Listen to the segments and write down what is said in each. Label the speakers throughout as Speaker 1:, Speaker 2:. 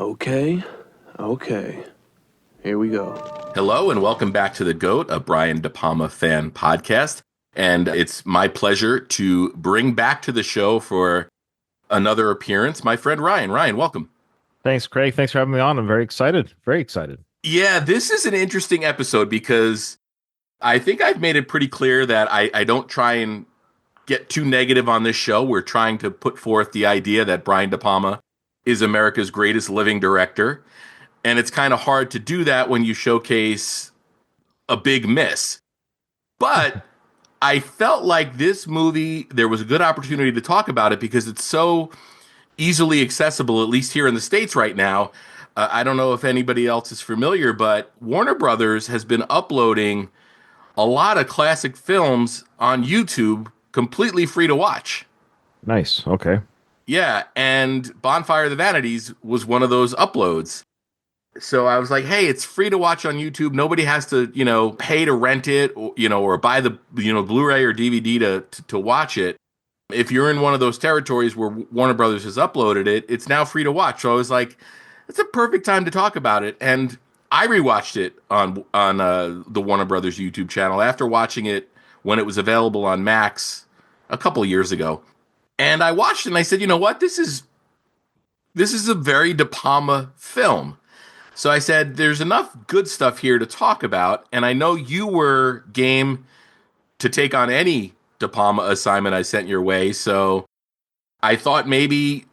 Speaker 1: Okay, okay. Here we go.
Speaker 2: Hello and welcome back to the GOAT, a Brian De Palma fan podcast. And it's my pleasure to bring back to the show for another appearance my friend Ryan. Ryan, welcome.
Speaker 3: Thanks, Craig. Thanks for having me on. I'm very excited. Very excited.
Speaker 2: Yeah, this is an interesting episode because I think I've made it pretty clear that I don't try and get too negative on this show. We're trying to put forth the idea that Brian De Palma is America's greatest living director. And it's kind of hard to do that when you showcase a big miss. But I felt like this movie, there was a good opportunity to talk about it because it's so easily accessible, at least here in the States right now. I don't know if anybody else is familiar, but Warner Brothers has been uploading a lot of classic films on YouTube completely free to watch.
Speaker 3: Nice. Okay.
Speaker 2: Yeah, and Bonfire the Vanities was one of those uploads. So I was like, hey, it's free to watch on YouTube. Nobody has to, pay to rent it, or buy the, Blu-ray or DVD to watch it. If you're in one of those territories where Warner Brothers has uploaded it, it's now free to watch. So I was like, it's a perfect time to talk about it. And I rewatched it on the Warner Brothers YouTube channel after watching it when it was available on Max a couple years ago. And I watched it and I said, you know what? This is a very De Palma film. So I said, there's enough good stuff here to talk about. And I know you were game to take on any De Palma assignment I sent your way. So I thought maybe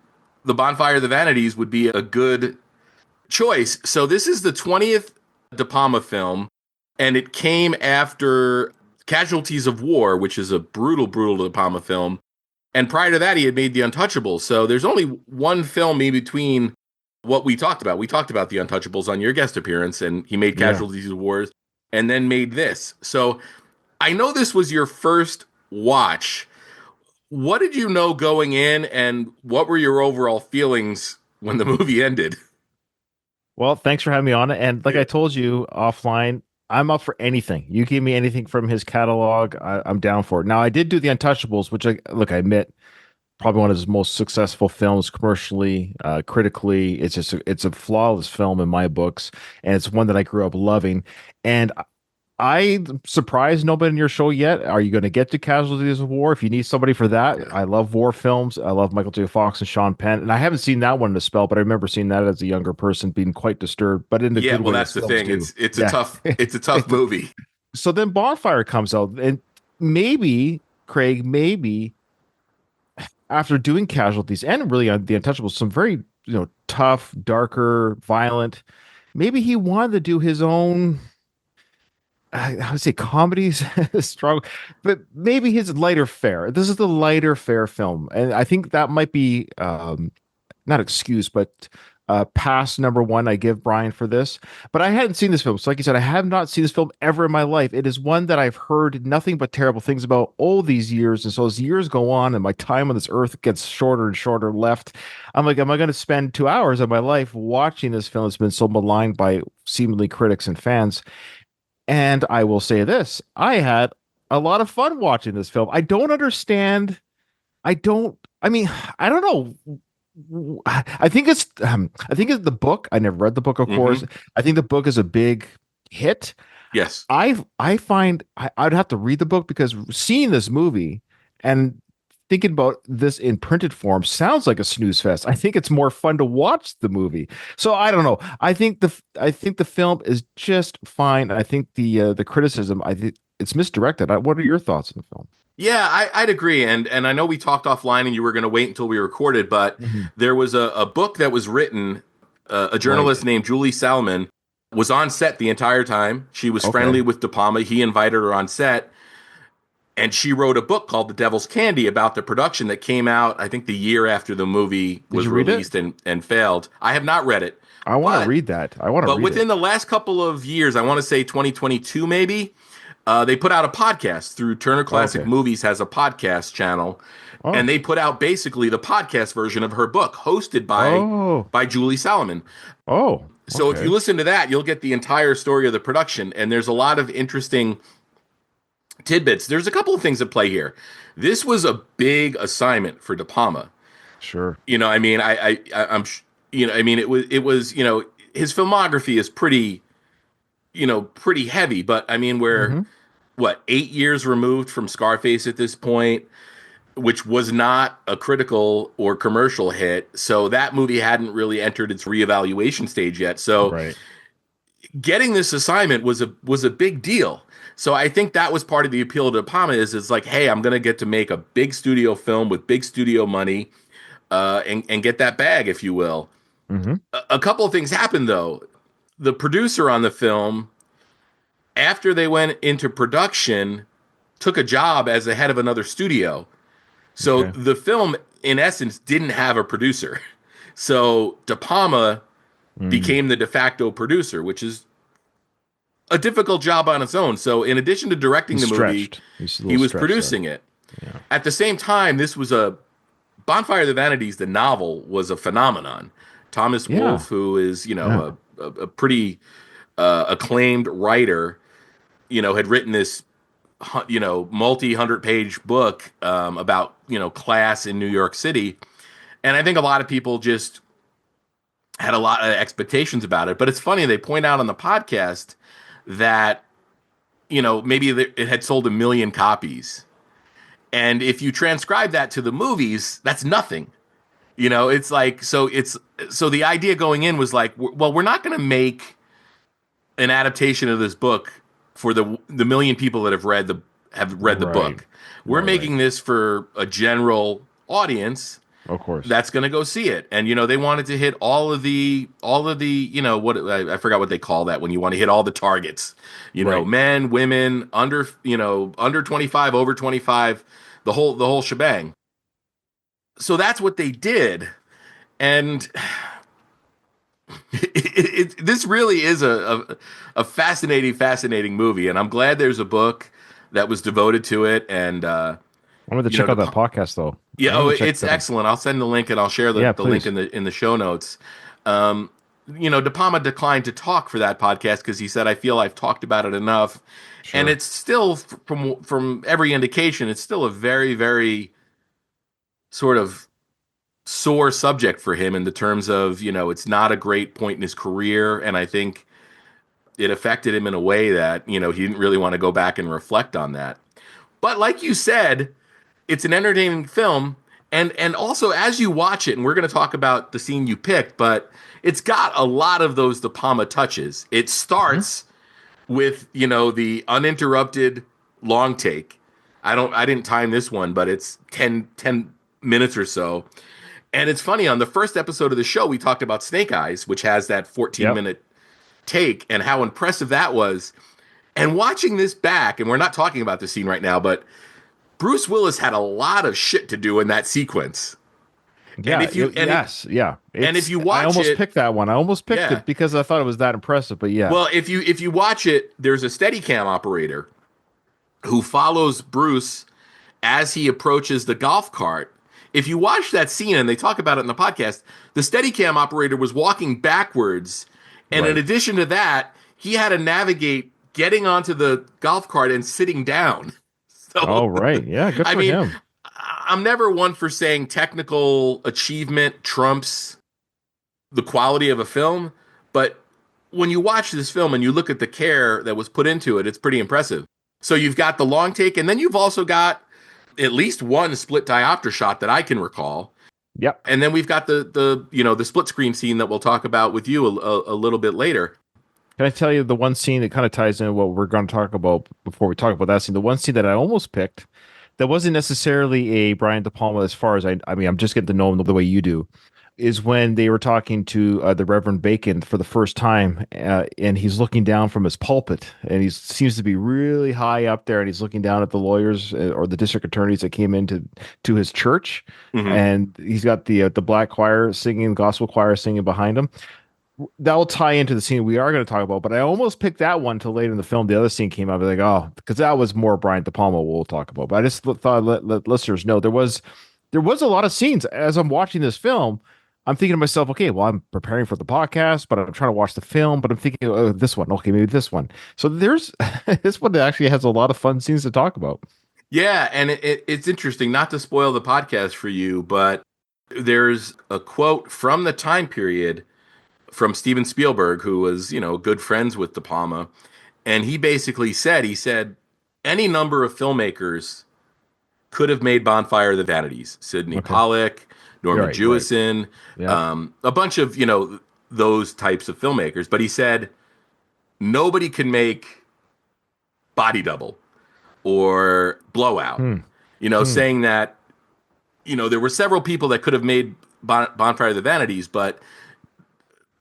Speaker 2: The Bonfire of the Vanities would be a good choice. So this is the 20th De Palma film, and it came after Casualties of War, which is a brutal, brutal De Palma film. And prior to that, he had made The Untouchables. So there's only one film in between what we talked about. We talked about The Untouchables on your guest appearance, and he made Casualties of Wars and then made this. So I know this was your first watch. What did you know going in, and what were your overall feelings when the movie ended?
Speaker 3: Well, thanks for having me on. And like I told you offline, I'm up for anything. You give me anything from his catalog, I'm down for it. Now, I did do The Untouchables, which I admit, probably one of his most successful films commercially, critically. It's a flawless film in my books, and it's one that I grew up loving. And I'm surprised nobody in your show yet. Are you going to get to Casualties of War? If you need somebody for that, I love war films. I love Michael J. Fox and Sean Penn, and I haven't seen that one in a spell, but I remember seeing that as a younger person, being quite disturbed. But in the
Speaker 2: Yeah,
Speaker 3: good
Speaker 2: well,
Speaker 3: way,
Speaker 2: that's
Speaker 3: as
Speaker 2: the
Speaker 3: films
Speaker 2: thing.
Speaker 3: do.
Speaker 2: It's a
Speaker 3: Yeah.
Speaker 2: tough movie.
Speaker 3: So then Bonfire comes out, and maybe Craig, maybe after doing Casualties and really on The Untouchables, some very tough, darker, violent. Maybe he wanted to do his own. I would say comedies strong, but maybe his lighter fare. This is the lighter fare film, and I think that might be not excuse, but pass number one I give Brian for this. But I hadn't seen this film, so like you said, I have not seen this film ever in my life. It is one that I've heard nothing but terrible things about all these years, and so as years go on, and my time on this earth gets shorter and shorter left, I'm like, am I going to spend 2 hours of my life watching this film that's been so maligned by seemingly critics and fans? And I will say this, I had a lot of fun watching this film. I don't understand. I don't, I mean, I don't know. I think it's the book. I never read the book, of course. I think the book is a big hit.
Speaker 2: Yes.
Speaker 3: I find I'd have to read the book because seeing this movie and thinking about this in printed form sounds like a snooze fest. I think it's more fun to watch the movie. So I don't know. I think the film is just fine. I think the criticism, I think it's misdirected. What are your thoughts on the film?
Speaker 2: Yeah, I'd agree. And I know we talked offline and you were going to wait until we recorded, but there was a book that was written. A journalist named Julie Salmon was on set the entire time. She was friendly with De Palma. He invited her on set. And she wrote a book called The Devil's Candy about the production that came out, I think, the year after the movie was released and failed. I have not read it.
Speaker 3: I want to read that.
Speaker 2: But within the last couple of years, I want to say 2022 maybe, they put out a podcast through Turner Classic Movies has a podcast channel. Oh. And they put out basically the podcast version of her book, hosted by Julie Salomon.
Speaker 3: Oh.
Speaker 2: So if you listen to that, you'll get the entire story of the production. And there's a lot of interesting tidbits. There's a couple of things at play here. This was a big assignment for De Palma.
Speaker 3: Sure.
Speaker 2: I mean, I'm I mean, it was, his filmography is pretty, pretty heavy, but I mean, we're
Speaker 3: Hmm.
Speaker 2: what, 8 years removed from Scarface at this point, which was not a critical or commercial hit. So that movie hadn't really entered its reevaluation stage yet. So
Speaker 3: Right.
Speaker 2: getting this assignment was a big deal. So I think that was part of the appeal to Palma is like, hey, I'm gonna get to make a big studio film with big studio money, and get that bag, if you will.
Speaker 3: Hmm.
Speaker 2: A couple of things happened though. The producer on the film, after they went into production, took a job as the head of another studio. So
Speaker 3: Okay.
Speaker 2: the film, in essence, didn't have a producer. So De Palma
Speaker 3: Mm.
Speaker 2: became the de facto producer, which is a difficult job on its own. So in addition to directing
Speaker 3: He's
Speaker 2: the movie,
Speaker 3: stretched. He's a
Speaker 2: he
Speaker 3: little
Speaker 2: was
Speaker 3: stretched there.
Speaker 2: producing it.
Speaker 3: Yeah.
Speaker 2: At the same time, this was a Bonfire of the Vanities, the novel, was a phenomenon. Thomas
Speaker 3: Yeah.
Speaker 2: Wolfe, who is,
Speaker 3: Yeah.
Speaker 2: a pretty acclaimed writer, had written this, multi 100-page book, about, class in New York City. And I think a lot of people just had a lot of expectations about it. But it's funny, they point out on the podcast that, maybe it had sold 1 million copies. And if you transcribe that to the movies, that's nothing. It's like, so the idea going in was like, well, we're not going to make an adaptation of this book for the million people that have read the
Speaker 3: Right.
Speaker 2: book. We're
Speaker 3: Right.
Speaker 2: making this for a general audience
Speaker 3: Of course.
Speaker 2: that's going to go see it. And they wanted to hit all of the what, I forgot what they call that when you want to hit all the targets.
Speaker 3: Right.
Speaker 2: Men, women, under 25, over 25, the whole shebang. So that's what they did. And this really is a fascinating movie, and I'm glad there's a book that was devoted to it. And
Speaker 3: I wanted to check out that podcast though.
Speaker 2: yeah,
Speaker 3: I
Speaker 2: oh,
Speaker 3: wanted to check
Speaker 2: it's
Speaker 3: that out.
Speaker 2: excellent. I'll send the link and I'll share the,
Speaker 3: Yeah,
Speaker 2: the link
Speaker 3: please.
Speaker 2: in the show notes. Um, De Palma declined to talk for that podcast because he said, "I feel I've talked about it enough," and
Speaker 3: Sure.
Speaker 2: it's still, from every indication, it's still a very very sort of sore subject for him in the terms of, it's not a great point in his career, and I think it affected him in a way that, he didn't really want to go back and reflect on that. But like you said, it's an entertaining film, and also as you watch it, and we're going to talk about the scene you picked, but it's got a lot of those De Palma touches. It
Speaker 3: Hmm.
Speaker 2: starts with, the uninterrupted long take. I didn't time this one, but it's ten minutes or so. And it's funny, on the first episode of the show, we talked about Snake Eyes, which has that 14
Speaker 3: Yep.
Speaker 2: minute take, and how impressive that was. And watching this back, and we're not talking about the scene right now, but Bruce Willis had a lot of shit to do in that sequence. And
Speaker 3: Yeah.
Speaker 2: if you and it
Speaker 3: Yes. Yeah.
Speaker 2: and if
Speaker 3: It's.
Speaker 2: you
Speaker 3: I
Speaker 2: watch
Speaker 3: almost
Speaker 2: it,
Speaker 3: picked that one. I almost picked
Speaker 2: yeah.
Speaker 3: it because I thought it was that impressive. But yeah.
Speaker 2: Well, if you watch it, there's a Steadicam operator who follows Bruce as he approaches the golf cart. If you watch that scene, and they talk about it in the podcast, the Steadicam operator was walking backwards, and in
Speaker 3: Right.
Speaker 2: addition to that, he had to navigate getting onto the golf cart and sitting down.
Speaker 3: Oh,
Speaker 2: So,
Speaker 3: right. Yeah. Good
Speaker 2: I
Speaker 3: for
Speaker 2: mean,
Speaker 3: him.
Speaker 2: I'm never one for saying technical achievement trumps the quality of a film, but when you watch this film and you look at the care that was put into it, it's pretty impressive. So you've got the long take, and then you've also got at least one split diopter shot that I can recall.
Speaker 3: Yep.
Speaker 2: And then we've got the split screen scene that we'll talk about with you a little bit later.
Speaker 3: Can I tell you the one scene that kind of ties in what we're going to talk about before we talk about that scene? The one scene that I almost picked that wasn't necessarily a Brian De Palma as far as I mean, I'm just getting to know him the way you do, is when they were talking to the Reverend Bacon for the first time, and he's looking down from his pulpit, and he seems to be really high up there, and he's looking down at the lawyers or the district attorneys that came into to his church,
Speaker 2: Mm-hmm.
Speaker 3: and he's got the black choir singing, gospel choir singing behind him. That will tie into the scene we are going to talk about, but I almost picked that one till late in the film. The other scene came up, like, oh, because that was more Brian De Palma we'll talk about. But I just thought let listeners know there was a lot of scenes as I'm watching this film. I'm thinking to myself, okay, well, I'm preparing for the podcast, but I'm trying to watch the film, but I'm thinking, oh, this one, okay, maybe this one. So there's this one that actually has a lot of fun scenes to talk about.
Speaker 2: Yeah, and it's interesting, not to spoil the podcast for you, but There's a quote from the time period from Steven Spielberg, who was, good friends with De Palma. And he basically said, any number of filmmakers could have made Bonfire the Vanities. Sidney
Speaker 3: Okay.
Speaker 2: Pollack,
Speaker 3: You're
Speaker 2: Norman
Speaker 3: right. Right.
Speaker 2: Jewison,
Speaker 3: Yep.
Speaker 2: a bunch of, those types of filmmakers. But he said, nobody can make Body Double or Blowout.
Speaker 3: Hmm. Hmm.
Speaker 2: Saying that, there were several people that could have made Bonfire of the Vanities, but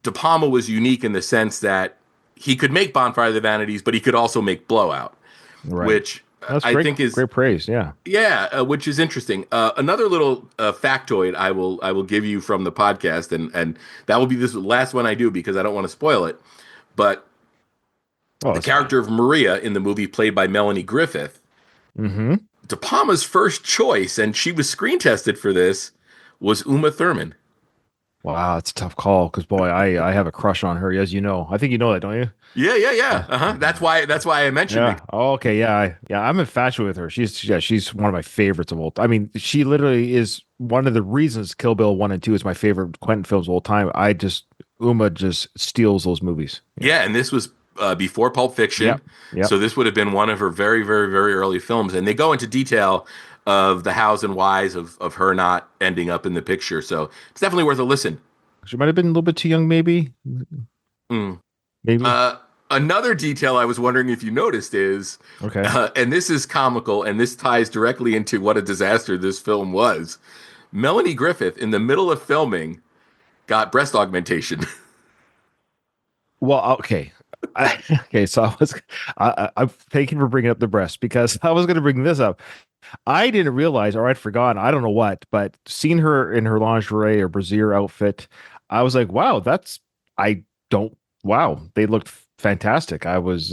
Speaker 2: De Palma was unique in the sense that he could make Bonfire of the Vanities, but he could also make Blowout,
Speaker 3: Right.
Speaker 2: which
Speaker 3: That's
Speaker 2: I
Speaker 3: great.
Speaker 2: think is
Speaker 3: Great praise. Yeah.
Speaker 2: yeah, which is interesting. Another little factoid I will give you from the podcast, and that will be this last one I do because I don't want to spoil it. But
Speaker 3: Oh,
Speaker 2: the
Speaker 3: that's fine.
Speaker 2: character of Maria in the movie, played by Melanie Griffith,
Speaker 3: Mm-hmm.
Speaker 2: De Palma's first choice, and she was screen tested for this, was Uma Thurman.
Speaker 3: Wow, it's a tough call because boy, I have a crush on her, as you know. I think you know that, don't you?
Speaker 2: Yeah, yeah, yeah.
Speaker 3: Yeah.
Speaker 2: Uh-huh. That's why I mentioned it.
Speaker 3: Yeah. Oh, okay. Yeah. Yeah. I'm infatuated with her. She's one of my favorites of all. I mean, she literally is one of the reasons Kill Bill 1 and 2 is my favorite Quentin films of all time. Uma just steals those movies. Yeah.
Speaker 2: Yeah, and this was before Pulp Fiction,
Speaker 3: Yep. Yep.
Speaker 2: so this would have been one of her very, very, very early films. And they go into detail of the hows and whys of her not ending up in the picture. So it's definitely worth a listen.
Speaker 3: She might have been a little bit too young, maybe.
Speaker 2: Mm.
Speaker 3: Maybe.
Speaker 2: Uh, Another detail I was wondering if you noticed is,
Speaker 3: Okay.
Speaker 2: and this is comical, and this ties directly into what a disaster this film was. Melanie Griffith, in the middle of filming, got breast augmentation.
Speaker 3: Well, okay. Okay, so I'm thanking for bringing up the breast because I was going to bring this up. I didn't realize, or I'd forgotten, I don't know what, but seeing her in her lingerie or brassiere outfit, I was like, wow, I don't, wow, they looked fantastic. I was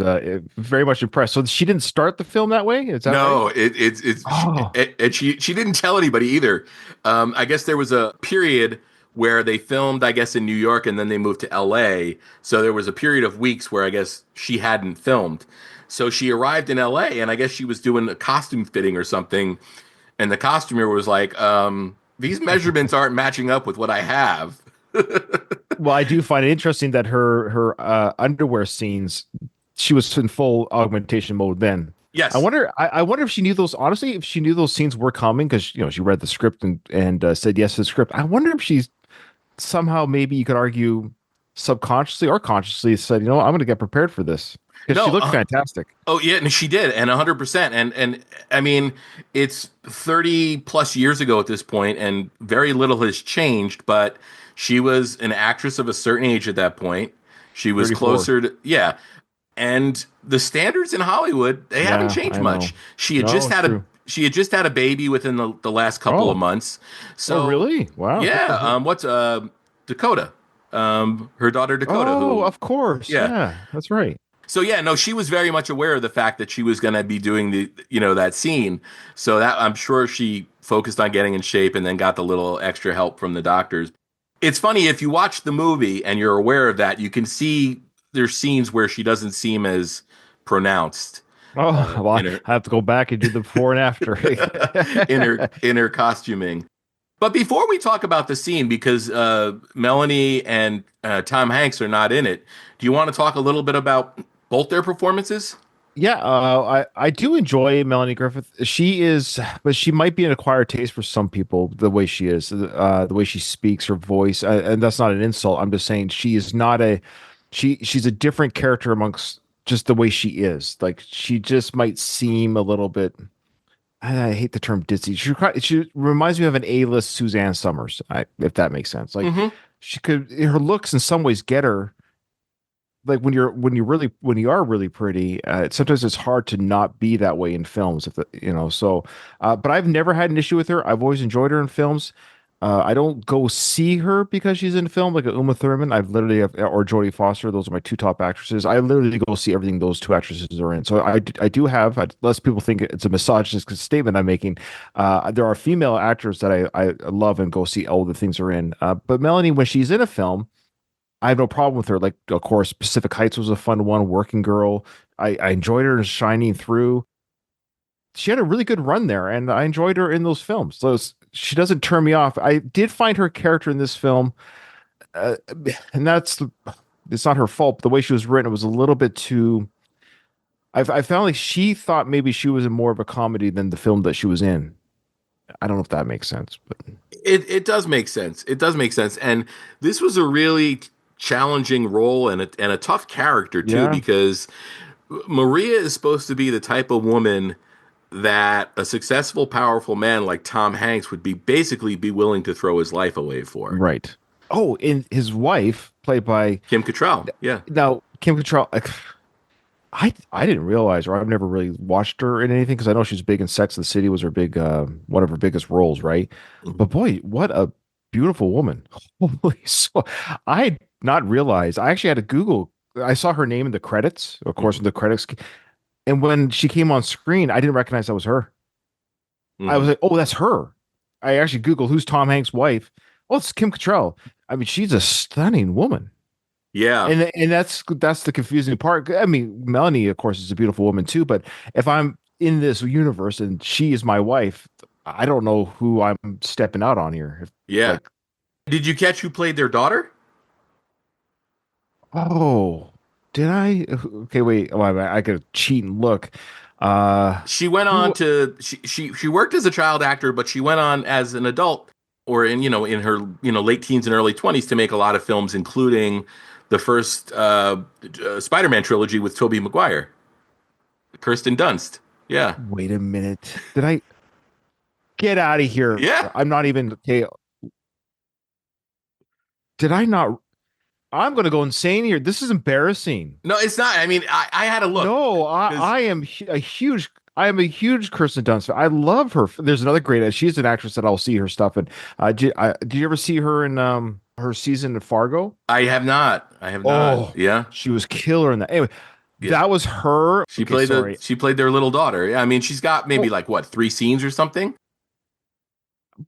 Speaker 3: very much impressed. So she didn't start the film that way? Is that right?
Speaker 2: No, it's
Speaker 3: Oh,
Speaker 2: and she didn't tell anybody either. I guess there was a period where they filmed, I guess, in New York, and then they moved to L.A. So there was a period of weeks where I guess she hadn't filmed. So she arrived in L.A. and I guess she was doing a costume fitting or something, and the costumer was like, "These measurements aren't matching up with what I have."
Speaker 3: well, I do find it interesting that her underwear scenes, she was in full augmentation mode then.
Speaker 2: Yes.
Speaker 3: I wonder if she knew those, honestly, if she knew those scenes were coming because, she read the script and said yes to the script. I wonder if she's somehow, maybe you could argue subconsciously or consciously said, I'm going to get prepared for this because she
Speaker 2: No.
Speaker 3: looked fantastic.
Speaker 2: Oh yeah, and she did, and 100%. And I mean, it's 30 plus years ago at this point, and very little has changed. But she was an actress of a certain age at that point. She was
Speaker 3: 34.
Speaker 2: closer to yeah, and the standards in Hollywood they haven't
Speaker 3: Yeah,
Speaker 2: changed
Speaker 3: I know.
Speaker 2: much.
Speaker 3: No, it's true.
Speaker 2: She had just had a baby within the last couple of
Speaker 3: Oh,
Speaker 2: months.
Speaker 3: oh,
Speaker 2: So
Speaker 3: really? Wow. Good for
Speaker 2: yeah,
Speaker 3: her.
Speaker 2: what's Dakota, her daughter Dakota,
Speaker 3: Oh,
Speaker 2: who
Speaker 3: of course.
Speaker 2: yeah.
Speaker 3: Yeah, that's right.
Speaker 2: So yeah, no, she was very much aware of the fact that she was going to be doing that scene. So that I'm sure she focused on getting in shape and then got the little extra help from the doctors. It's funny if you watch the movie and you're aware of that, you can see there's scenes where she doesn't seem as pronounced
Speaker 3: Oh, well,
Speaker 2: in her
Speaker 3: I have to go back and do the before and after.
Speaker 2: in her costuming. But before we talk about the scene, because Melanie and Tom Hanks are not in it, do you want to talk a little bit about both their performances?
Speaker 3: Yeah, I do enjoy Melanie Griffith. She is, but she might be an acquired taste for some people. The way she is, the way she speaks, her voice, and that's not an insult. I'm just saying she is not she's a different character amongst just the way she is. Like she just might seem a little bit. I hate the term ditzy. She reminds me of an A-list Suzanne Summers, if that makes sense. Like
Speaker 2: Mm-hmm.
Speaker 3: she could, her looks in some ways get her like when you are really pretty, sometimes it's hard to not be that way in films. But I've never had an issue with her. I've always enjoyed her in films. I don't go see her because she's in film like a Uma Thurman. Or Jodie Foster. Those are my two top actresses. I literally go see everything those two actresses are in. So I do have, lest people think it's a misogynist statement I'm making. There are female actors that I love and go see all the things they're in. But Melanie, when she's in a film, I have no problem with her. Like, of course, Pacific Heights was a fun one. Working Girl, I enjoyed her shining through. She had a really good run there, and I enjoyed her in those films. she doesn't turn me off. I did find her character in this film, uh, and it's not her fault. But the way she was written, it was a little bit too. I found like she thought maybe she was in more of a comedy than the film that she was in. I don't know if that makes sense, but
Speaker 2: It does make sense. It does make sense. And this was a really challenging role and a tough character too,
Speaker 3: yeah,
Speaker 2: because Maria is supposed to be the type of woman that a successful, powerful man like Tom Hanks would be willing to throw his life away for.
Speaker 3: right. Oh, and his wife, played by
Speaker 2: Kim Cattrall. Yeah.
Speaker 3: now Kim Cattrall. I didn't realize, or I've never really watched her in anything because I know she's big in Sex and the City was her big one of her biggest roles, right?
Speaker 2: Mhm.
Speaker 3: But boy, what a beautiful woman! Holy so, I had not realized. I actually had to Google. I saw her name in the credits, of course,
Speaker 2: Mhm.
Speaker 3: in the credits, and when she came on screen, I didn't recognize that was her. I was
Speaker 2: Mhm.
Speaker 3: like, oh, that's her. I actually Googled who's Tom Hanks' wife. Oh, it's Kim Cattrall. I mean, she's a stunning woman.
Speaker 2: Yeah.
Speaker 3: And that's the confusing part. I mean, Melanie, of course, is a beautiful woman too, but if I'm in this universe and she is my wife, I don't know who I'm stepping out on here.
Speaker 2: Yeah.
Speaker 3: Like,
Speaker 2: Did you catch who played their daughter?
Speaker 3: oh, did I? Okay, wait. Oh, I gotta cheat and look.
Speaker 2: She went on
Speaker 3: Who?
Speaker 2: to she worked as a child actor, but she went on as an adult or in her late teens and early 20s to make a lot of films, including the first Spider-Man trilogy with Tobey Maguire, Kirsten Dunst. Yeah,
Speaker 3: Wait a minute. Did I get out of here?
Speaker 2: yeah.
Speaker 3: I'm not even okay. Did I not? I'm gonna go insane here. This is embarrassing.
Speaker 2: No, it's not. I mean, I had to look
Speaker 3: No,
Speaker 2: because
Speaker 3: I am a huge Kirsten Dunst fan. I love her. There's another great. She's an actress that I'll see her stuff in. Did you ever see her in her season of Fargo?
Speaker 2: I have not. I have not.
Speaker 3: Oh,
Speaker 2: Yeah,
Speaker 3: she was killer in that. Anyway,
Speaker 2: yeah.
Speaker 3: that was her. Okay, sorry.
Speaker 2: She played their little daughter. Yeah, I mean, she's got maybe
Speaker 3: Well,
Speaker 2: like what 3 scenes or something.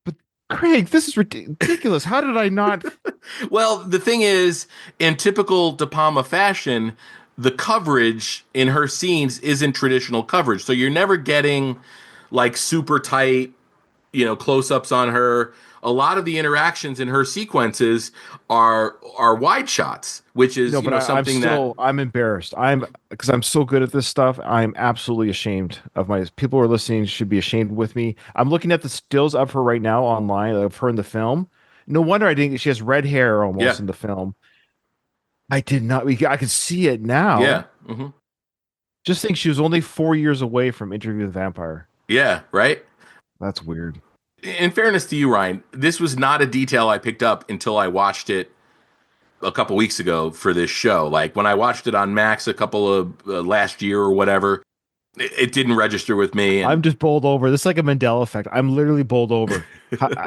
Speaker 3: but Craig, this is ridiculous. How did I not?
Speaker 2: Well, the thing is, in typical De Palma fashion, the coverage in her scenes isn't traditional coverage. So you're never getting like super tight, close ups on her. A lot of the interactions in her sequences are wide shots, which is,
Speaker 3: No, but I'm
Speaker 2: something that,
Speaker 3: still I'm embarrassed. I'm because I'm so good at this stuff. I'm absolutely ashamed of my people who are listening should be ashamed with me. I'm looking at the stills of her right now online of her in the film. No wonder I didn't. She has red hair
Speaker 2: yeah,
Speaker 3: almost in the film. I did not. I could see it
Speaker 2: yeah,
Speaker 3: now.
Speaker 2: hmm
Speaker 3: Just think she was only 4 years away from Interview with the Vampire.
Speaker 2: yeah, right.
Speaker 3: That's weird.
Speaker 2: In fairness to you, Ryan, this was not a detail I picked up until I watched it a couple weeks ago for this show. Like when I watched it on Max a couple of last year or whatever, it didn't register with me.
Speaker 3: I'm
Speaker 2: And
Speaker 3: just bowled over. This is like a Mandela effect. I'm literally bowled over.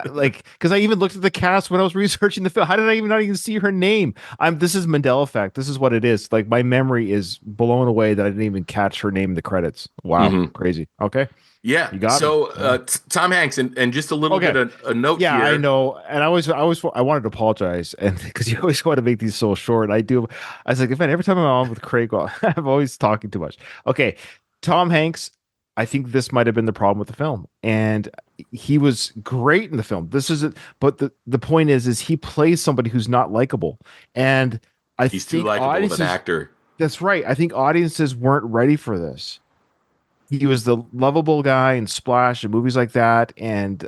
Speaker 3: Like, because I even looked at the cast when I was researching the film. How did I even not even see her name? This is Mandela effect. This is what it is. Like, my memory is blown away that I didn't even catch her name in the credits. Wow,
Speaker 2: Mhm.
Speaker 3: crazy. Okay,
Speaker 2: Yeah,
Speaker 3: you got me.
Speaker 2: so
Speaker 3: Yeah.
Speaker 2: Tom Hanks, and just a little bit
Speaker 3: Okay,
Speaker 2: of a note
Speaker 3: yeah, I
Speaker 2: here.
Speaker 3: know. And I wanted to apologize, and because you always want to make these so short. I do. I was like, man, every time I'm on with Craig, well, I'm always talking too much. Okay, Tom Hanks. I think this might have been the problem with the film, and he was great in the film. This is it, but the point is he plays somebody who's not likable, and I
Speaker 2: He's too
Speaker 3: think
Speaker 2: likable of an
Speaker 3: audiences.
Speaker 2: actor.
Speaker 3: That's right. I think audiences weren't ready for this. He was the lovable guy in Splash and movies like that, and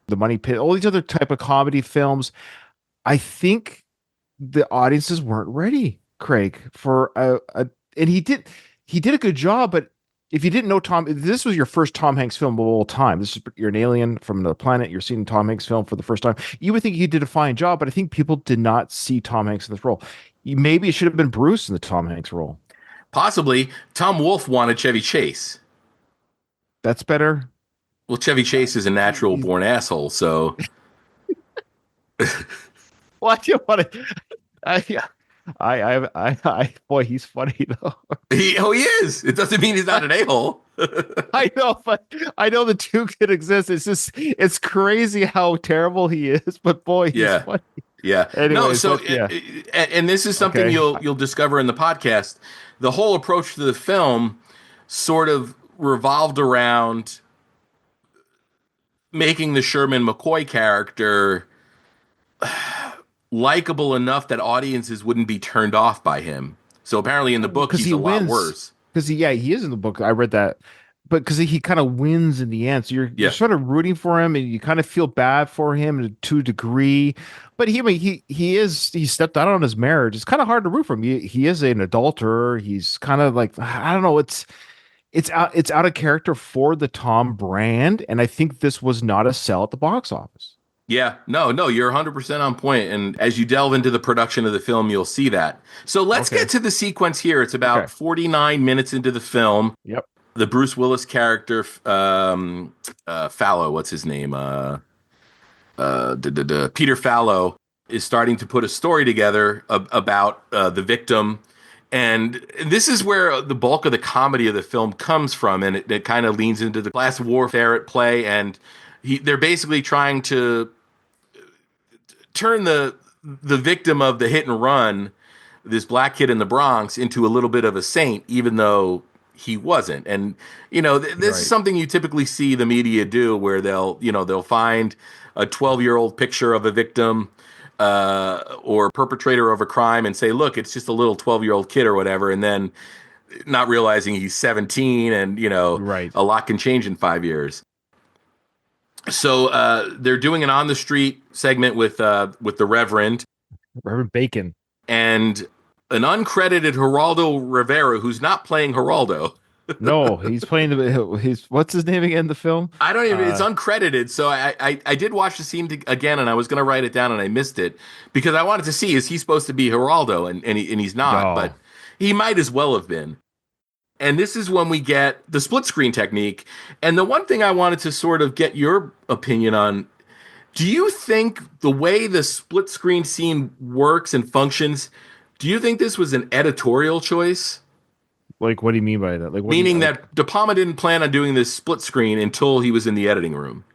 Speaker 3: the Money Pit, all these other type of comedy films. I think the audiences weren't ready, Craig, for and he did a good job, but if you didn't know Tom, if this was your first Tom Hanks film of all time. You're an alien from another planet. You're seeing Tom Hanks film for the first time. You would think he did a fine job, but I think people did not see Tom Hanks in this role. Maybe it should have been Bruce in the Tom Hanks role.
Speaker 2: Possibly, Tom Wolfe wanted Chevy Chase.
Speaker 3: That's better.
Speaker 2: Well, Chevy Chase is a natural
Speaker 3: He's,
Speaker 2: born asshole, so
Speaker 3: why do you want to? I, boy, he's funny though.
Speaker 2: he is. It doesn't mean he's not an a hole.
Speaker 3: I know, but I know the two could exist. It's crazy how terrible he is, but boy, he's
Speaker 2: Yeah.
Speaker 3: funny.
Speaker 2: Yeah. No,
Speaker 3: Anyways,
Speaker 2: so
Speaker 3: but yeah,
Speaker 2: and this is something
Speaker 3: okay.
Speaker 2: you'll discover in the podcast. The whole approach to the film sort of revolved around making the Sherman McCoy character likable enough that audiences wouldn't be turned off by him. So apparently in the book
Speaker 3: because
Speaker 2: he's
Speaker 3: he
Speaker 2: a lot
Speaker 3: wins.
Speaker 2: worse.
Speaker 3: Because he is in the book. I read that, but because he kind of wins in the end, so you're
Speaker 2: Yeah.
Speaker 3: sort of rooting for him, and you kind of feel bad for him to a degree. But I mean, he stepped out on his marriage. It's kind of hard to root for him. He is an adulterer. He's kind of like, I don't know. It's out of character for the Tom brand, and I think this was not a sell at the box office.
Speaker 2: Yeah, no, you're 100% on point. And as you delve into the production of the film, you'll see that. So let's
Speaker 3: Okay.
Speaker 2: get to the sequence here. It's
Speaker 3: Okay.
Speaker 2: about 49 minutes into the film.
Speaker 3: Yep.
Speaker 2: The Bruce Willis character, Fallow, what's his name? Peter Fallow is starting to put a story together about the victim. And this is where the bulk of the comedy of the film comes from. And it kind of leans into the class warfare at play. And they're basically trying to turn the victim of the hit and run, this black kid in the Bronx, into a little bit of a saint, even though he wasn't. And this is
Speaker 3: Right.
Speaker 2: something you typically see the media do, where they'll find a 12-year-old picture of a victim or perpetrator of a crime and say, look, it's just a little 12-year-old kid or whatever, and then not realizing he's 17 and
Speaker 3: Right.
Speaker 2: a lot can change in 5 years. So they're doing an on the street segment with the Reverend
Speaker 3: Reverend Bacon.
Speaker 2: and an uncredited Geraldo Rivera who's not playing Geraldo.
Speaker 3: No, he's playing he's what's his name again in the film?
Speaker 2: I don't even. It's
Speaker 3: Uh,
Speaker 2: uncredited, so I did watch the scene again, and I was going to write it down, and I missed it because I wanted to see, is he supposed to be Geraldo, and he's not, but
Speaker 3: no.
Speaker 2: he might as well have been. And this is when we get the split screen technique. And the one thing I wanted to sort of get your opinion on, do you think the way the split screen scene works and functions, do you think this was an editorial choice?
Speaker 3: Like, what do you mean by that? Like, what do you
Speaker 2: Meaning
Speaker 3: like?
Speaker 2: that De Palma didn't plan on doing this split screen until he was in the editing room.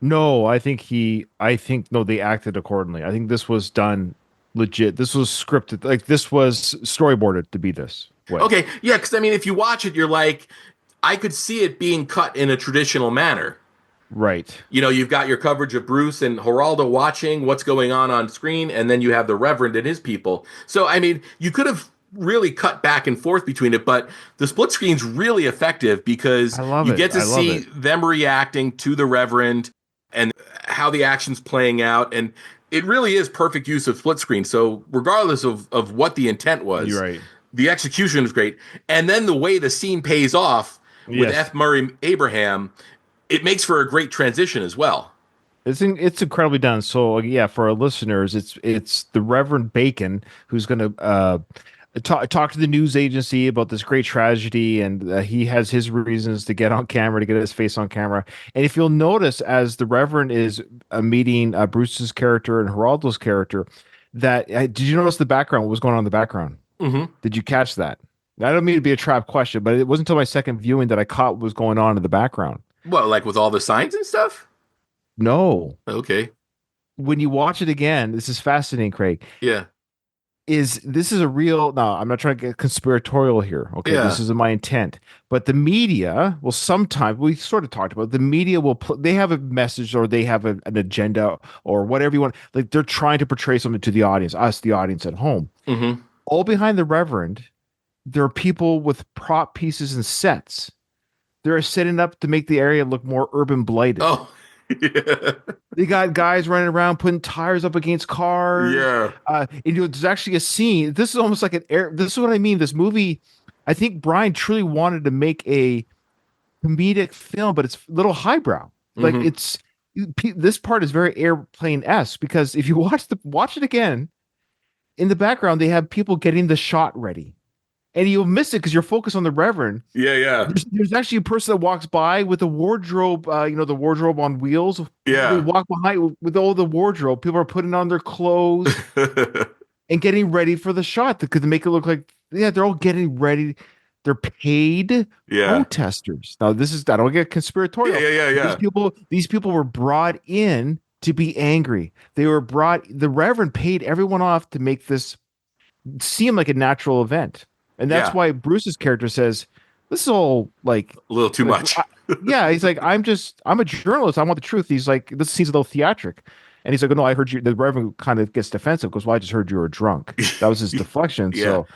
Speaker 3: No, I think no, they acted accordingly. I think this was done legit. This was scripted. Like, this was storyboarded to be this way.
Speaker 2: Okay, yeah, because I mean, if you watch it, you're like, I could see it being cut in a traditional manner.
Speaker 3: Right.
Speaker 2: You've got your coverage of Bruce and Geraldo watching what's going on screen, and then you have the Reverend and his people. So, I mean, you could have really cut back and forth between it, but the split screen's really effective because
Speaker 3: I love
Speaker 2: you
Speaker 3: it.
Speaker 2: get to
Speaker 3: I love
Speaker 2: see
Speaker 3: it.
Speaker 2: them reacting to the Reverend and how the action's playing out. And it really is perfect use of split screen. So, regardless of what the intent
Speaker 3: You're
Speaker 2: was,
Speaker 3: right.
Speaker 2: the execution is great. And then the way the scene pays off with
Speaker 3: Yes.
Speaker 2: F. Murray Abraham, it makes for a great transition as well.
Speaker 3: It's incredibly done. So yeah, for our listeners, it's the Reverend Bacon who's going to talk to the news agency about this great tragedy, and he has his reasons to get on camera, to get his face on camera. And if you'll notice, as the Reverend is meeting Bruce's character and Geraldo's character, that did you notice the background? What was going on in the background?
Speaker 2: Mm-hmm.
Speaker 3: Did you catch that? I don't mean to be a trap question, but it wasn't until my second viewing that I caught what was going on in the background.
Speaker 2: Well, like with all the signs and stuff?
Speaker 3: No.
Speaker 2: Okay.
Speaker 3: When you watch it again, this is fascinating, Craig.
Speaker 2: Yeah.
Speaker 3: This is a real, no, I'm not trying to get conspiratorial here. Okay.
Speaker 2: Yeah.
Speaker 3: This isn't my intent. But the media will sometimes, we sort of talked about, the media will, they have a message or they have an agenda or whatever you want. Like they're trying to portray something to the audience, us, the audience at home.
Speaker 2: Mm-hmm.
Speaker 3: All behind the Reverend, there are people with prop pieces and sets. They're setting up to make the area look more urban blighted.
Speaker 2: Oh, yeah.
Speaker 3: They got guys running around putting tires up against cars.
Speaker 2: Yeah.
Speaker 3: There's actually a scene. This is almost like an air. This is what I mean. This movie, I think Brian truly wanted to make a comedic film, but it's a little highbrow. Like
Speaker 2: Mm-hmm.
Speaker 3: this part is very airplane-esque because if you watch it again, in the background they have people getting the shot ready, and you'll miss it because you're focused on the Reverend.
Speaker 2: Yeah, yeah.
Speaker 3: There's actually a person that walks by with a wardrobe, the wardrobe on wheels. They
Speaker 2: Yeah.
Speaker 3: walk behind with all the wardrobe. People are putting on their clothes and getting ready for the shot to make it look like, yeah, they're all getting ready. They're paid
Speaker 2: Yeah.
Speaker 3: protesters. Now, I don't get conspiratorial.
Speaker 2: Yeah.
Speaker 3: These people were brought in to be angry. The Reverend paid everyone off to make this seem like a natural event. And that's
Speaker 2: Yeah.
Speaker 3: why Bruce's character says, this is all like
Speaker 2: A little too
Speaker 3: like
Speaker 2: much.
Speaker 3: I, yeah. He's like, I'm a journalist. I want the truth. He's like, this seems a little theatric. And he's like, no, I heard you. The Reverend kind of gets defensive, goes, well, I just heard you were drunk. That was his deflection.
Speaker 2: Yeah,
Speaker 3: So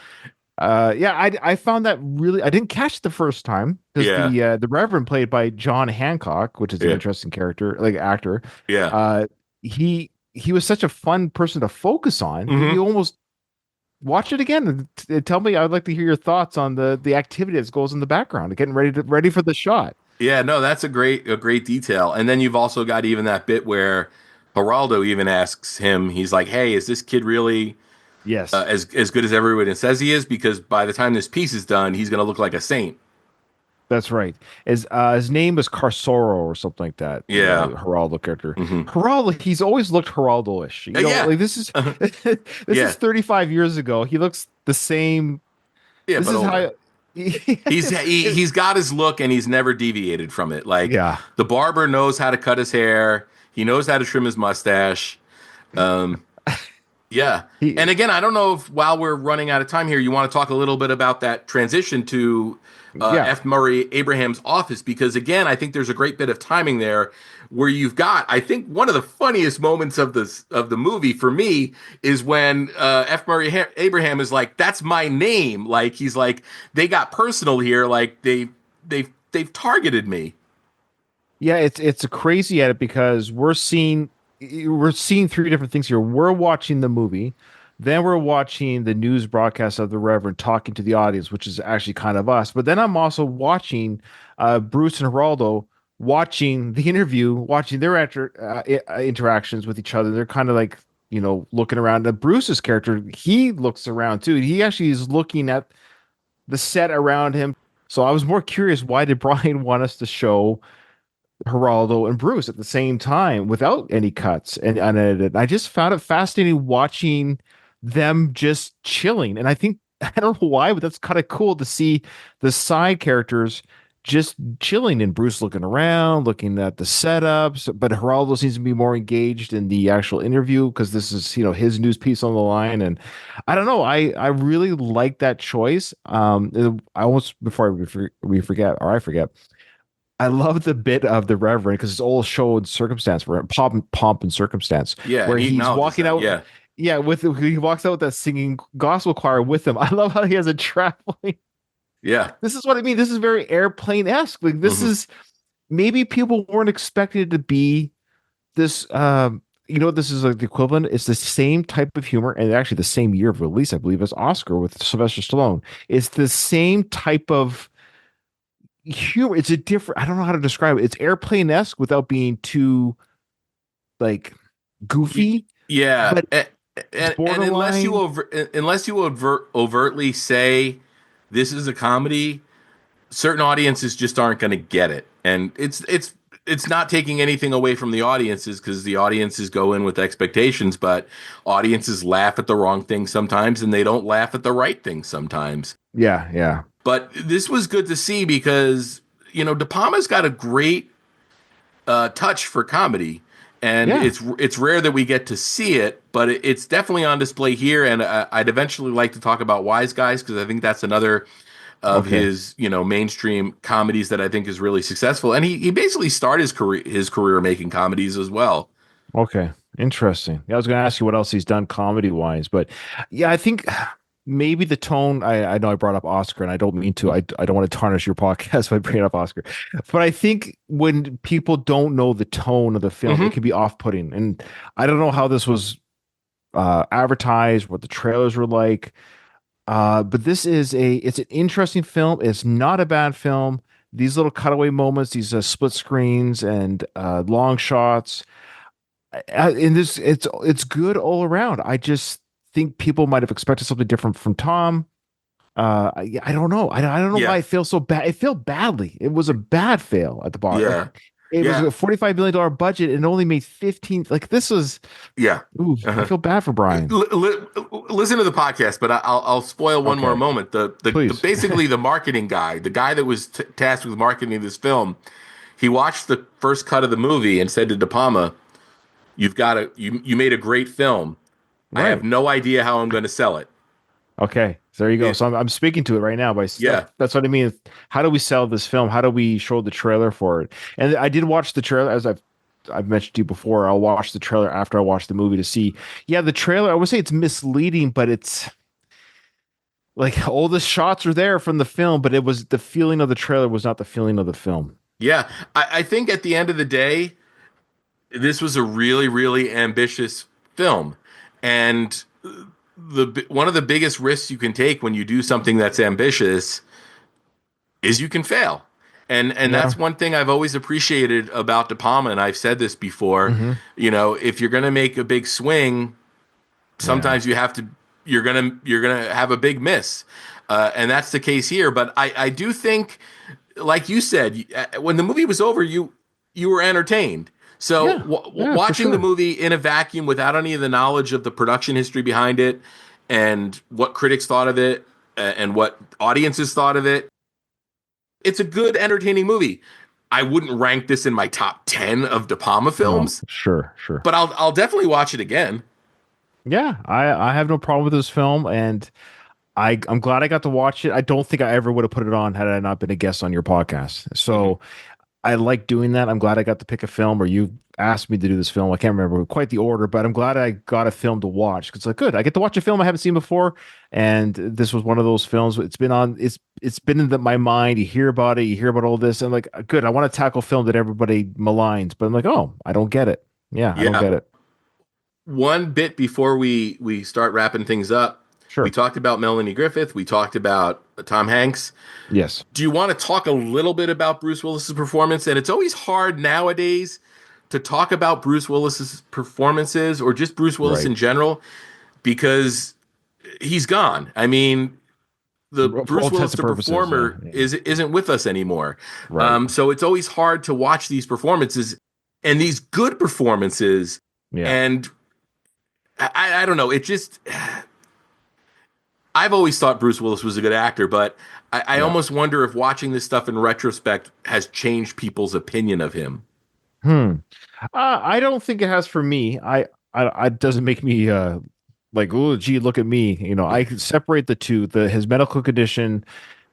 Speaker 3: yeah, I found that really, I didn't catch it the first time because
Speaker 2: yeah,
Speaker 3: the Reverend, played by John Hancock, which is an
Speaker 2: yeah,
Speaker 3: interesting character, like actor.
Speaker 2: yeah.
Speaker 3: uh he was such a fun person to focus on that
Speaker 2: Hmm.
Speaker 3: you almost watch it again and tell me. I'd like to hear your thoughts on the activity that goes in the background, getting ready for the shot.
Speaker 2: Yeah, no, that's a great detail. And then you've also got even that bit where Geraldo even asks him, he's like, "Hey, is this kid really
Speaker 3: Yes,
Speaker 2: as good as everyone says he is? Because by the time this piece is done, he's going to look like a saint."
Speaker 3: that's right. His name is Carsoro or something like that, the
Speaker 2: Yeah.
Speaker 3: Geraldo character.
Speaker 2: Hmm.
Speaker 3: Geraldo, he's always looked Geraldo-ish.
Speaker 2: Yeah.
Speaker 3: Like this is this
Speaker 2: Yeah.
Speaker 3: is 35 years ago. He looks the same.
Speaker 2: Yeah,
Speaker 3: This
Speaker 2: but
Speaker 3: is
Speaker 2: older.
Speaker 3: how
Speaker 2: He's got his look and he's never deviated from it. Like
Speaker 3: yeah.
Speaker 2: the barber knows how to cut his hair. He knows how to trim his mustache. Um, Yeah.
Speaker 3: He
Speaker 2: And again, I don't know if while we're running out of time here, you want to talk a little bit about that transition to
Speaker 3: yeah.
Speaker 2: F. Murray Abraham's office, because again, I think there's a great bit of timing there where you've got, I think one of the funniest moments of the movie for me is when F. Murray Abraham is like, "That's my name." Like he's like, they got personal here. Like they've targeted me.
Speaker 3: Yeah, it's a crazy at it because we're seeing three different things here. We're watching the movie, then we're watching the news broadcast of the Reverend talking to the audience, which is actually kind of us. But then I'm also watching Bruce and Geraldo watching the interview, watching their interactions with each other. They're kind of like, looking around. And Bruce's character, he looks around too. He actually is looking at the set around him. So I was more curious, why did Brian want us to show Geraldo and Bruce at the same time without any cuts and unedited? I just found it fascinating watching them just chilling. And I think, I don't know why, but that's kind of cool to see the side characters just chilling, and Bruce looking around, looking at the setups. But Geraldo seems to be more engaged in the actual interview because this is, his news piece on the line. And I don't know, I really like that choice. I almost, before we forget, or I forget, I love the bit of the Reverend because it's all show and circumstance for him, pomp and circumstance,
Speaker 2: Yeah, and
Speaker 3: where
Speaker 2: he
Speaker 3: he's
Speaker 2: acknowledges
Speaker 3: walking
Speaker 2: that.
Speaker 3: out.
Speaker 2: Yeah.
Speaker 3: Yeah, he walks out with that singing gospel choir with him. I love how he has a traveling.
Speaker 2: Yeah.
Speaker 3: This is what I mean. This is very airplane esque. Like this
Speaker 2: Hmm.
Speaker 3: is, maybe people weren't expecting it to be this. This is like the equivalent. It's the same type of humor, and actually the same year of release, I believe, as Oscar with Sylvester Stallone. It's the same type of humor. It's a different. I don't know how to describe it. It's airplane esque without being too like goofy,
Speaker 2: Yeah.
Speaker 3: but it's
Speaker 2: And
Speaker 3: borderline.
Speaker 2: unless you overtly say this is a comedy, certain audiences just aren't going to get it. And it's not taking anything away from the audiences because the audiences go in with expectations, but audiences laugh at the wrong thing sometimes and they don't laugh at the right thing sometimes.
Speaker 3: Yeah, yeah,
Speaker 2: But this was good to see because De Palma's got a great touch for comedy, and
Speaker 3: yeah.
Speaker 2: it's rare that we get to see it, but it's definitely on display here. And I'd eventually like to talk about Wise Guys because I think that's another of
Speaker 3: Okay,
Speaker 2: his mainstream comedies that I think is really successful. And he basically started his career making comedies as well.
Speaker 3: okay. Interesting. Yeah, I was going to ask you what else he's done comedy wise, but yeah, I think maybe the tone. I know I brought up Oscar, and I don't mean to. I don't want to tarnish your podcast by bringing up Oscar, but I think when people don't know the tone of the film, it
Speaker 2: Hmm.
Speaker 3: can be off putting. And I don't know how this was advertised, what the trailers were like. But it's an interesting film. It's not a bad film. These little cutaway moments, these split screens and long shots, and it's good all around. I just think people might have expected something different from Tom. I don't know. I don't know why
Speaker 2: Yeah,
Speaker 3: it feels so bad. It failed badly. It was a bad fail at the bar.
Speaker 2: yeah,
Speaker 3: Like it was
Speaker 2: yeah,
Speaker 3: a $45 million budget and only made 15. Like this was,
Speaker 2: yeah.
Speaker 3: ooh, I
Speaker 2: Uh-huh.
Speaker 3: feel bad for Brian.
Speaker 2: Listen to the podcast, but I'll spoil one more
Speaker 3: Okay,
Speaker 2: moment. The
Speaker 3: please.
Speaker 2: basically the marketing guy, the guy that was tasked with marketing this film, he watched the first cut of the movie and said to De Palma, "You've got you made a great film. I have
Speaker 3: Right.
Speaker 2: no idea how I'm going to sell it."
Speaker 3: Okay, so there you go.
Speaker 2: It,
Speaker 3: So I'm speaking to it right now by
Speaker 2: yeah.
Speaker 3: stuff. That's what I mean. How do we sell this film? How do we show the trailer for it? And I did watch the trailer, as I've mentioned to you before. I'll watch the trailer after I watch the movie to see. Yeah, the trailer, I would say it's misleading, but it's like all the shots are there from the film, but it was the feeling of the trailer was not the feeling of the film.
Speaker 2: Yeah. I think at the end of the day, this was a really, really ambitious film. And one of the biggest risks you can take when you do something that's ambitious is you can fail. And
Speaker 3: Yeah.
Speaker 2: that's one thing I've always appreciated about De Palma, and I've said this before.
Speaker 3: Hmm.
Speaker 2: You know, if you're gonna make a big swing,
Speaker 3: Yeah.
Speaker 2: sometimes you have to you're gonna have a big miss. And that's the case here. But I do think, like you said, when the movie was over, you were entertained. So
Speaker 3: Yeah. Yeah, for
Speaker 2: watching the
Speaker 3: sure.
Speaker 2: movie in a vacuum without any of the knowledge of the production history behind it and what critics thought of it and what audiences thought of it, it's a good, entertaining movie. I wouldn't rank this in my top 10 of De Palma
Speaker 3: No,
Speaker 2: films,
Speaker 3: sure, sure.
Speaker 2: but I'll definitely watch it again.
Speaker 3: Yeah, I have no problem with this film, and I'm glad I got to watch it. I don't think I ever would have put it on had I not been a guest on your podcast.
Speaker 2: Hmm.
Speaker 3: So I like doing that. I'm glad I got to pick a film, or you asked me to do this film. I can't remember quite the order, but I'm glad I got a film to watch because like good. I get to watch a film I haven't seen before, and this was one of those films. It's been on. It's been in my mind. You hear about it. You hear about all this, and like good. I want to tackle film that everybody maligns, but I'm like, oh, I don't get it. Yeah, I don't
Speaker 2: Yeah.
Speaker 3: get it.
Speaker 2: One bit before we start wrapping things up, we
Speaker 3: Sure.
Speaker 2: talked about Melanie Griffith. We talked about Tom Hanks.
Speaker 3: Yes.
Speaker 2: Do you want to talk a little bit about Bruce Willis's performance? And it's always hard nowadays to talk about Bruce Willis's performances or just Bruce Willis
Speaker 3: Right.
Speaker 2: in general because he's gone. I mean, the
Speaker 3: For all
Speaker 2: Bruce Willis
Speaker 3: intents and
Speaker 2: the
Speaker 3: purposes. Yeah.
Speaker 2: performer
Speaker 3: Yeah.
Speaker 2: isn't with us anymore.
Speaker 3: Right.
Speaker 2: So it's always hard to watch these performances and these good performances.
Speaker 3: Yeah.
Speaker 2: And I don't know. It just I've always thought Bruce Willis was a good actor, but I
Speaker 3: Yeah.
Speaker 2: almost wonder if watching this stuff in retrospect has changed people's opinion of him.
Speaker 3: Hmm. I don't think it has for me. I it doesn't make me like, oh, gee, look at me. You know, I can separate the two, his medical condition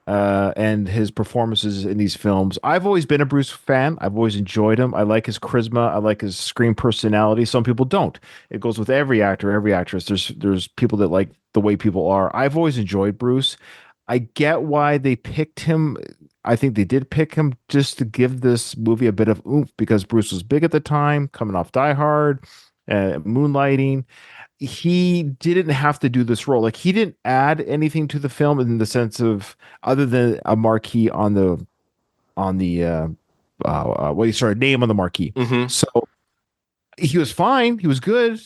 Speaker 3: and his performances in these films. I've always been a Bruce fan. I've always enjoyed him. I like his charisma. I like his screen personality. Some people don't. It goes with every actor, every actress. There's people that like the way people are. I've always enjoyed Bruce. I get why they picked him. I think they did pick him just to give this movie a bit of oomph because Bruce was big at the time, coming off Die Hard, moonlighting. He didn't have to do this role. Like he didn't add anything to the film in the sense of other than a marquee on the what sorry name on the marquee.
Speaker 2: Hmm.
Speaker 3: So he was fine. He was good.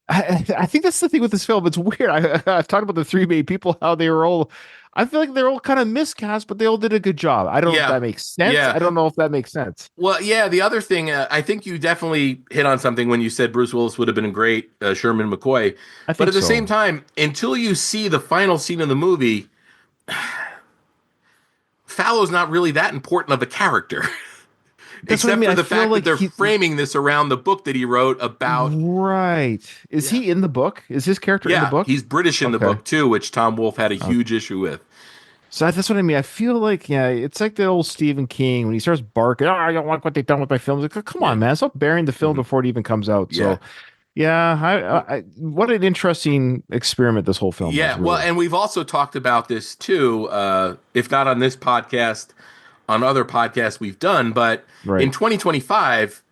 Speaker 3: I think that's the thing with this film. It's weird. I've talked about the three main people, how they were all. I feel like they're all kind of miscast, but they all did a good job. I don't know if
Speaker 2: Yeah,
Speaker 3: that makes sense.
Speaker 2: yeah.
Speaker 3: I don't know if that makes sense.
Speaker 2: Well, yeah. The other thing, I think you definitely hit on something when you said Bruce Willis would have been a great Sherman McCoy.
Speaker 3: I
Speaker 2: But
Speaker 3: think
Speaker 2: at the
Speaker 3: so.
Speaker 2: same time, until you see the final scene of the movie, Fallow's not really that important of a character,
Speaker 3: That's what I
Speaker 2: except
Speaker 3: mean.
Speaker 2: for
Speaker 3: I
Speaker 2: the
Speaker 3: feel
Speaker 2: fact that
Speaker 3: like
Speaker 2: they're framing this around the book that he wrote about.
Speaker 3: right. Is
Speaker 2: Yeah,
Speaker 3: he in the book? Is his character in the
Speaker 2: yeah.
Speaker 3: book?
Speaker 2: He's British in the
Speaker 3: Okay.
Speaker 2: book too, which Tom Wolfe had a
Speaker 3: Okay.
Speaker 2: huge issue with.
Speaker 3: So that's what I mean. I feel like, yeah, it's like the old Stephen King when he starts barking, oh, I don't like what they've done with my films. Like, come
Speaker 2: Yeah.
Speaker 3: on, man, stop burying the film
Speaker 2: Hmm.
Speaker 3: before it even comes out.
Speaker 2: Yeah.
Speaker 3: So, yeah, what an interesting experiment this whole film
Speaker 2: Yeah,
Speaker 3: was,
Speaker 2: well,
Speaker 3: really.
Speaker 2: and we've also talked about this too, if not on this podcast, on other podcasts we've done. But in
Speaker 3: Right.
Speaker 2: 2025,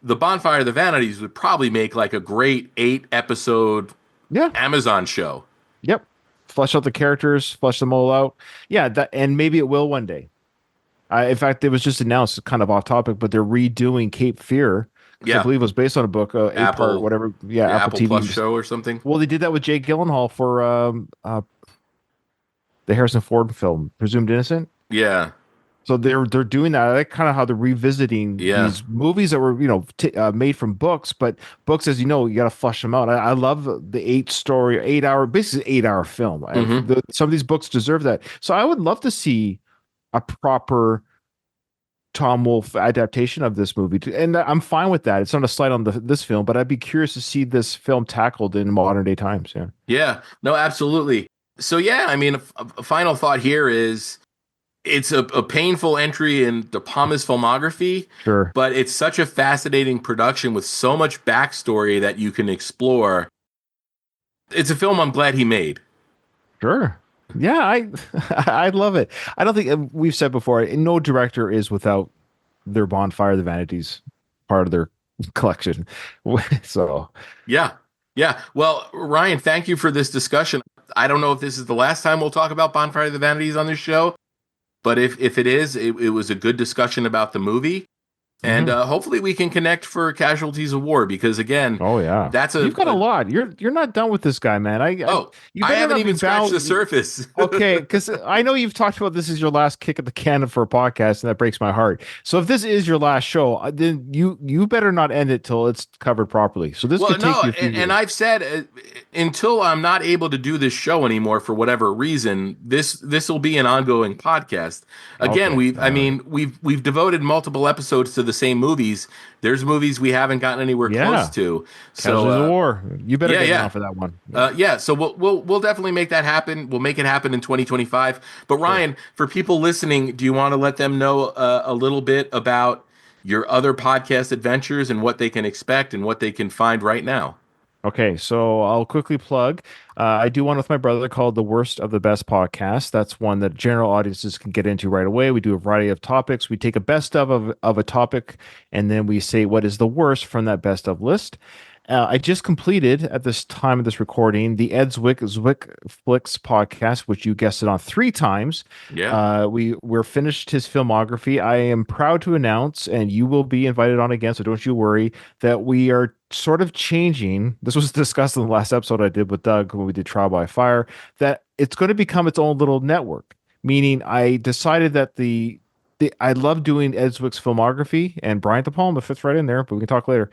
Speaker 2: the Bonfire of the Vanities would probably make like a great 8 episode
Speaker 3: Yeah.
Speaker 2: Amazon show.
Speaker 3: Yep. Flesh out the characters, flesh them all out. Yeah, that, and maybe it will one day. In fact, it was just announced, kind of off topic, but they're redoing Cape Fear because I
Speaker 2: Yeah,
Speaker 3: believe it was based on a book, 8 part,
Speaker 2: Apple,
Speaker 3: whatever. Yeah,
Speaker 2: yeah,
Speaker 3: Apple
Speaker 2: Apple Plus
Speaker 3: TV.
Speaker 2: show or something.
Speaker 3: Well, they did that with Jake Gyllenhaal for the Harrison Ford film, Presumed Innocent.
Speaker 2: Yeah,
Speaker 3: So they're doing that. I like kind of how they're revisiting
Speaker 2: yeah.
Speaker 3: these movies that were made from books, but books, as you know, you got to flush them out. I love the 8 story, 8 hour, basically 8 hour film.
Speaker 2: Hmm.
Speaker 3: Some of these books deserve that. So I would love to see a proper Tom Wolfe adaptation of this movie, and I'm fine with that. It's not a slight on this film, but I'd be curious to see this film tackled in modern day times. Yeah,
Speaker 2: Yeah, no, absolutely. So yeah, I mean, a final thought here is it's a painful entry in De Palma's filmography,
Speaker 3: sure,
Speaker 2: but it's such a fascinating production with so much backstory that you can explore. It's a film I'm glad he made.
Speaker 3: sure. Yeah, I I love it. I don't think we've said before. No director is without their Bonfire, the Vanities, part of their collection. So
Speaker 2: Yeah. Yeah. Well, Ryan, thank you for this discussion. I don't know if this is the last time we'll talk about Bonfire of the Vanities on this show, but if it is, it was a good discussion about the movie. And
Speaker 3: mhm.
Speaker 2: hopefully we can connect for Casualties of War because again,
Speaker 3: Oh yeah,
Speaker 2: that's
Speaker 3: you've got a lot. You're not done with this guy, man. I
Speaker 2: oh,
Speaker 3: you
Speaker 2: I
Speaker 3: better
Speaker 2: haven't
Speaker 3: not be
Speaker 2: even scratched
Speaker 3: bound.
Speaker 2: the surface.
Speaker 3: Okay, because I know you've talked about this is your last kick at the can for a podcast, and that breaks my heart. So if this is your last show, then you better not end it till it's covered properly. So this
Speaker 2: Well,
Speaker 3: could take
Speaker 2: no,
Speaker 3: you a few
Speaker 2: and
Speaker 3: years.
Speaker 2: I've said until I'm not able to do this show anymore for whatever reason, this will be an ongoing podcast. Again,
Speaker 3: Okay,
Speaker 2: I
Speaker 3: all right.
Speaker 2: mean, we've devoted multiple episodes to the same movies. There's movies we haven't gotten anywhere close
Speaker 3: Yeah,
Speaker 2: to. So,
Speaker 3: Casualties of War. You better
Speaker 2: yeah,
Speaker 3: get me on
Speaker 2: yeah.
Speaker 3: for that one. Yeah,
Speaker 2: Yeah, so we'll definitely make that happen. We'll make it happen in 2025. But
Speaker 3: sure.
Speaker 2: Ryan, for people listening, do you want to let them know a little bit about your other podcast adventures and what they can expect and what they can find right now?
Speaker 3: Okay, so I'll quickly plug. I do one with my brother called The Worst of the Best Podcast. That's one that general audiences can get into right away. We do a variety of topics. We take a best of a topic, and then we say what is the worst from that best of list. I just completed at this time of this recording the Ed Zwick Flicks podcast, which you guessed it on three times.
Speaker 2: Yeah.
Speaker 3: We're finished his filmography. I am proud to announce, and you will be invited on again, so don't you worry, that we are sort of changing. This was discussed in the last episode I did with Doug when we did Trial by Fire, that it's going to become its own little network. Meaning, I decided that I love doing Ed Zwick's filmography and Brian De Palma fits right in there, but we can talk later.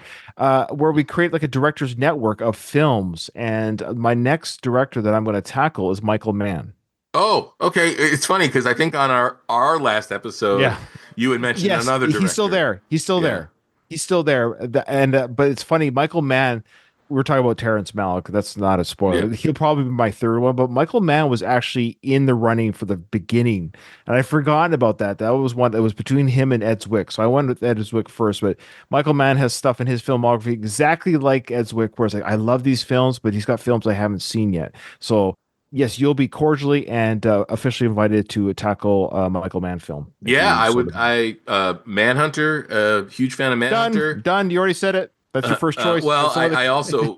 Speaker 3: Where we create like a director's network of films, and my next director that I'm going to tackle is Michael Mann.
Speaker 2: Oh, okay. It's funny because I think on our last episode
Speaker 3: Yeah.
Speaker 2: you had mentioned
Speaker 3: Yes,
Speaker 2: another
Speaker 3: he's still
Speaker 2: director.
Speaker 3: there. He's still
Speaker 2: Yeah.
Speaker 3: there. He's still there. And but it's funny, Michael Mann. We're talking about Terrence Malick. That's not a
Speaker 2: Yeah.
Speaker 3: spoiler. He'll probably be my third one, but Michael Mann was actually in the running for the beginning, and I forgotten about that. That was one that was between him and Ed Zwick. So I went with Ed Zwick first, but Michael Mann has stuff in his filmography exactly like Ed Zwick, where it's like I love these films, but he's got films I haven't seen yet. So yes, you'll be cordially and officially invited to tackle Michael Mann film if
Speaker 2: Yeah,
Speaker 3: you
Speaker 2: I
Speaker 3: so
Speaker 2: would.
Speaker 3: desire.
Speaker 2: I Manhunter, huge fan of
Speaker 3: Done.
Speaker 2: Manhunter.
Speaker 3: Done. You already said it. That's your first choice.
Speaker 2: Well,
Speaker 3: That's some other.
Speaker 2: I also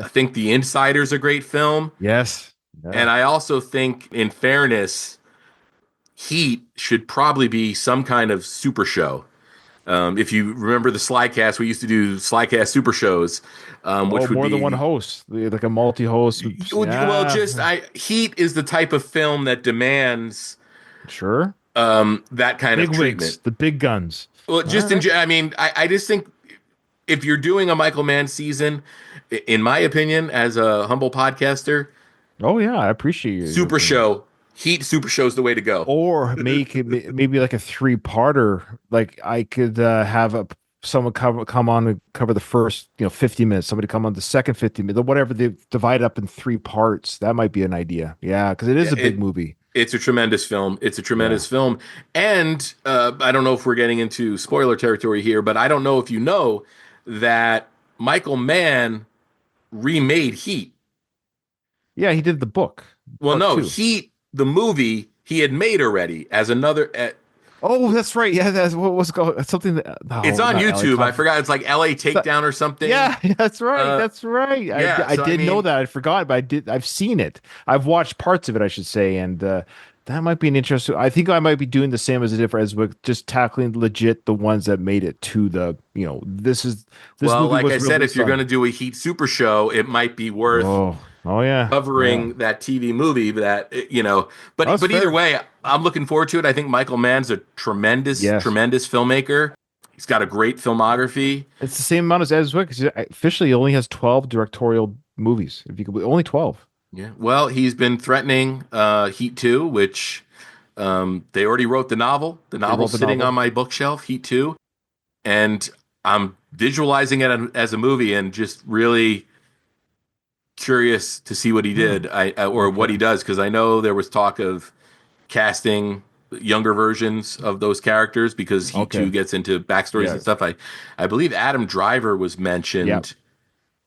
Speaker 2: think The Insider's a great film,
Speaker 3: Yes.
Speaker 2: and
Speaker 3: Yeah.
Speaker 2: I also think, in fairness, Heat should probably be some kind of super show. If you remember the Slycast, we used to do Slycast super shows,
Speaker 3: Oh,
Speaker 2: which would
Speaker 3: more than one
Speaker 2: be
Speaker 3: host, like a multi-host.
Speaker 2: well, just
Speaker 3: Yeah.
Speaker 2: I Heat is the type of film that demands
Speaker 3: Sure.
Speaker 2: that kind of
Speaker 3: Big
Speaker 2: treatment.
Speaker 3: wigs, the big guns.
Speaker 2: Well,
Speaker 3: All right.
Speaker 2: I mean, I just think if you're doing a Michael Mann season, in my opinion, as a humble podcaster,
Speaker 3: Oh yeah, I appreciate your
Speaker 2: Super
Speaker 3: opinion.
Speaker 2: Show, Heat Super Show is the way to go.
Speaker 3: Or make it maybe like a three-parter. Like I could have someone come on and cover the first 50 minutes. Somebody come on the second 50 minutes. Whatever they divide up in three parts. That might be an idea. Yeah, because it
Speaker 2: Yeah,
Speaker 3: is a big movie.
Speaker 2: it's a tremendous film. It's a
Speaker 3: Yeah.
Speaker 2: tremendous film, and I don't know if we're getting into spoiler territory here, but I don't know if you know that Michael Mann remade Heat.
Speaker 3: Yeah, he did the book,
Speaker 2: Well,
Speaker 3: part
Speaker 2: no,
Speaker 3: two.
Speaker 2: Heat, the movie, he had made already as another.
Speaker 3: Oh, that's right. Yeah, that's what was called something that
Speaker 2: It's
Speaker 3: no,
Speaker 2: on
Speaker 3: not LA
Speaker 2: YouTube. I
Speaker 3: Conflict.
Speaker 2: forgot. It's like L.A. Takedown or something.
Speaker 3: Yeah, that's right.
Speaker 2: Uh,
Speaker 3: That's right.
Speaker 2: yeah.
Speaker 3: I
Speaker 2: So I
Speaker 3: did know
Speaker 2: mean,
Speaker 3: that. I forgot, but I did. I've seen it. I've watched parts of it, I should say, and that might be an interesting. I think I might be doing the same as I did for Ezwick, just tackling legit the ones that made it to the. This
Speaker 2: well,
Speaker 3: movie
Speaker 2: like I
Speaker 3: was
Speaker 2: said, if
Speaker 3: released
Speaker 2: you're going
Speaker 3: on.
Speaker 2: to do a Heat Super Show, it might be worth
Speaker 3: Oh yeah, yeah.
Speaker 2: covering that TV movie that. But
Speaker 3: That's
Speaker 2: either
Speaker 3: fair.
Speaker 2: way, I'm looking forward to it. I think Michael Mann's a
Speaker 3: Yes,
Speaker 2: tremendous filmmaker. He's got a great filmography.
Speaker 3: it's the same amount as Ezwick. 'Cause officially, he only has 12 directorial movies. If you could, only 12.
Speaker 2: Yeah. Well, he's been threatening Heat 2, which They already wrote the novel. The novel's sitting on my bookshelf, Heat 2, and I'm visualizing it as a movie and just really curious to see what he did, or what he does, because I know there was talk of casting younger versions of those characters because Heat 2 gets into backstories and stuff. I believe Adam Driver was mentioned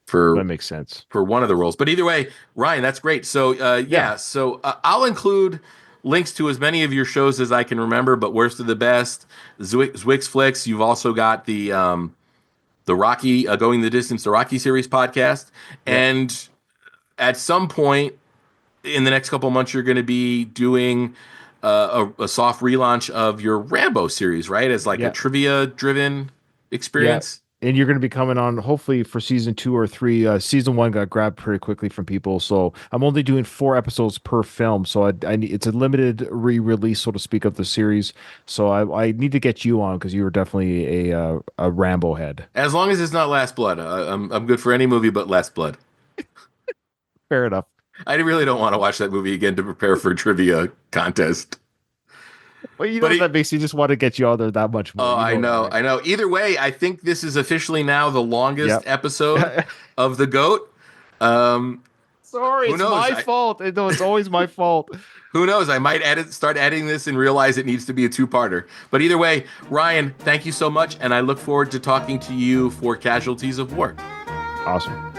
Speaker 3: that makes sense
Speaker 2: for one of the roles. But either way, Ryan, that's great. So I'll include links to as many of your shows as I can remember, but worst of the best, Zwix Flicks. You've also got the Rocky Going the Distance, the Rocky series podcast, and at some point in the next couple of months, you're going to be doing a soft relaunch of your Rambo series, right? As like a trivia-driven experience.
Speaker 3: And you're going to be coming on hopefully for season 2 or 3. Season 1 got grabbed pretty quickly from people, so I'm only doing 4 episodes per film. So it's a limited re-release, so to speak, of the series. So I need to get you on because you were definitely a Rambo head.
Speaker 2: As long as it's not Last Blood, I'm good for any movie but Last Blood.
Speaker 3: Fair enough.
Speaker 2: I really don't want to watch that movie again to prepare for a trivia contest.
Speaker 3: Well, you know that makes you just want to get you on there that much more.
Speaker 2: Oh, I know. Either way, I think this is officially now the longest episode of the GOAT.
Speaker 3: Sorry, it's my fault. No, it's always my fault.
Speaker 2: Who knows? I might start editing this and realize it needs to be a 2-parter. But either way, Ryan, thank you so much, and I look forward to talking to you for Casualties of War.
Speaker 3: Awesome.